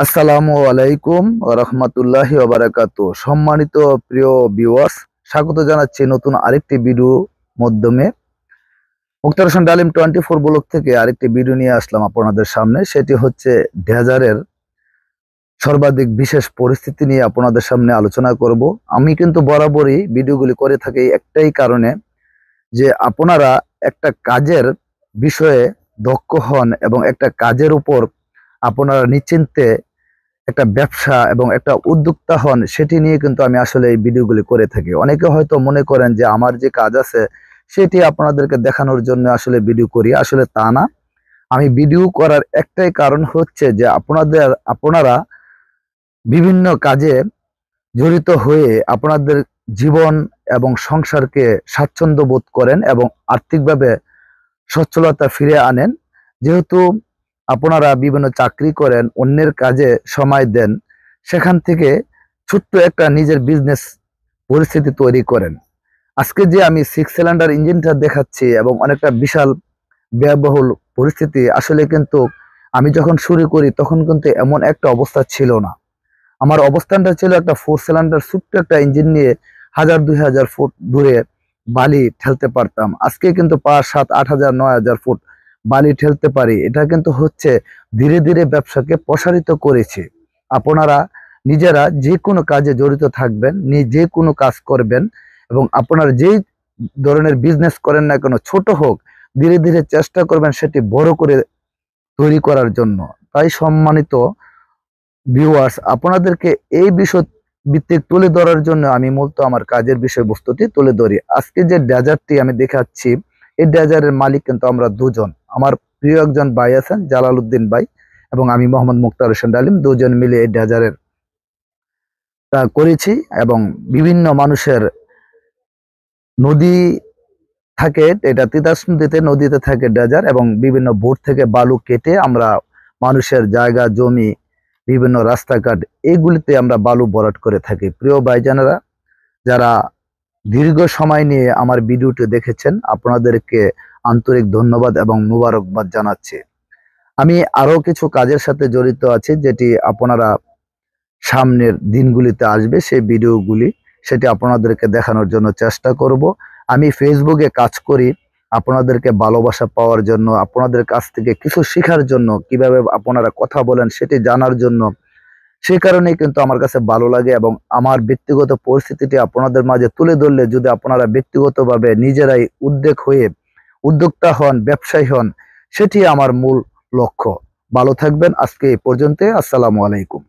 আসসালামু আলাইকুম ওয়া রাহমাতুল্লাহি ওয়া বারাকাতুহু। সম্মানিত প্রিয় ভিউয়ার্স, স্বাগত জানাচ্ছি নতুন আরেকটি ভিডিও মাধ্যমে। মুক্তার হোসেন ডালিম 24 ব্লগ থেকে আরেকটি ভিডিও নিয়ে আসলাম আপনাদের সামনে। সেটি হচ্ছে ডেজারের সর্বাধিক বিশেষ পরিস্থিতি নিয়ে আপনাদের সামনে আলোচনা করব। আমি কিন্তু বরাবরই ভিডিওগুলি করে থাকি একটাই কারণে, যে আপনারা একটা কাজের বিষয়ে দক্ষ হন এবং একটা কাজের উপর আপনারা নিশ্চিন্তে একটা ব্যবসা এবং একটা উদ্যোক্তা হন, সেটি নিয়ে কিন্তু আমি আসলে এই ভিডিওগুলি করে থাকি। অনেকে হয়তো মনে করেন যে আমার যে কাজ আছে সেটি আপনাদেরকে দেখানোর জন্য আসলে ভিডিও করি, আসলে তা না। আমি ভিডিও করার একটাই কারণ হচ্ছে যে আপনারা বিভিন্ন কাজে জড়িত হয়ে আপনাদের জীবন এবং সংসারকে স্বাচ্ছন্দ্য বোধ করেন এবং আর্থিকভাবে সচ্ছলতা ফিরে আনেন। যেহেতু আপনারা বিভিন্ন চাকরি করেন, অন্যের কাজে সময় দেন, সেখান থেকে ছোট্ট একটা নিজের বিজনেস পরিস্থিতি তৈরি করেন। আজকে যে আমি 6 সিলিন্ডার ইঞ্জিনটা দেখাচ্ছি এবং অনেকটা বিশাল ব্যয়বহুল পরিস্থিতি, আসলে কিন্তু আমি যখন শুরু করি তখন কিন্তু এমন একটা অবস্থা ছিল না। আমার অবস্থানটা ছিল একটা 4 সিলিন্ডার ছোট্ট একটা ইঞ্জিন নিয়ে 1000-2000 ফুট দূরে বালি ঠেলতে পারতাম। আজকে কিন্তু 5, 7, 8 হাজার 9 হাজার ফুট বালি ঠেলতে পারি। এটা কিন্তু হচ্ছে ধীরে ধীরে ব্যবসাকে প্রসারিত করেছে। আপনারা নিজেরা যে কোনো কাজে জড়িত থাকবেন, যে কোনো কাজ করবেন এবং আপনারা যেই ধরনের বিজনেস করেন না কেন, ছোট হোক, ধীরে ধীরে চেষ্টা করবেন সেটি বড় করে তৈরি করার জন্য। তাই সম্মানিত ভিউয়ার্স, আপনাদেরকে এই বিষয় ভিত্তিক তুলে ধরার জন্য আমি মূলত আমার কাজের বিষয়বস্তুটি তুলে ধরি। আজকে যে ডেজার্টটি আমি দেখাচ্ছি, এই ডেজার্টের মালিক কিন্তু আমরা দুজন। আমার প্রিয় একজন ভাই আছেন, জালালউদ্দিন ভাই, এবং আমি মোহাম্মদ মুক্তার হোসেন ডালিম, দুজন মিলে এই ডেজার্টের করেছি। এবং বিভিন্ন মানুষের নদী থাকে, এটা তিতাস নদীতে, নদীতে থাকে ডেজার্ট, এবং বিভিন্ন বোট থেকে বালু কেটে আমরা মানুষের জায়গা জমি, বিভিন্ন রাস্তাঘাট, এইগুলিতে আমরা বালু ভরাট করে থাকি। প্রিয় ভাইজানেরা, যারা দীর্ঘ সময় নিয়ে আমার ভিডিওটি দেখেছেন, আপনাদেরকে আন্তরিক ধন্যবাদ এবং মুবারকবাদ জানাচ্ছি। আমি আরো কিছু কাজের সাথে জড়িত আছি, যেটি আপনারা সামনের দিনগুলিতে আসবে, সেই ভিডিওগুলি সেটি আপনাদেরকে দেখানোর জন্য চেষ্টা করব। আমি ফেসবুকে কাজ করি আপনাদেরকে ভালোবাসা পাওয়ার জন্য, আপনাদের কাছ থেকে কিছু শেখার জন্য, কিভাবে আপনারা কথা বলেন সেটি জানার জন্য। সেই কারণেই কিন্তু আমার কাছে ভালো লাগে এবং আমার ব্যক্তিগত পরিস্থিতিটি আপনাদের মাঝে তুলে ধরলে যদি আপনারা ব্যক্তিগতভাবে নিজেরাই উদ্যোক্তা হন, ব্যবসায়ী হন, সেটি আমার মূল লক্ষ্য। ভালো থাকবেন। আজকে এই পর্যন্ত। আসসালামু আলাইকুম।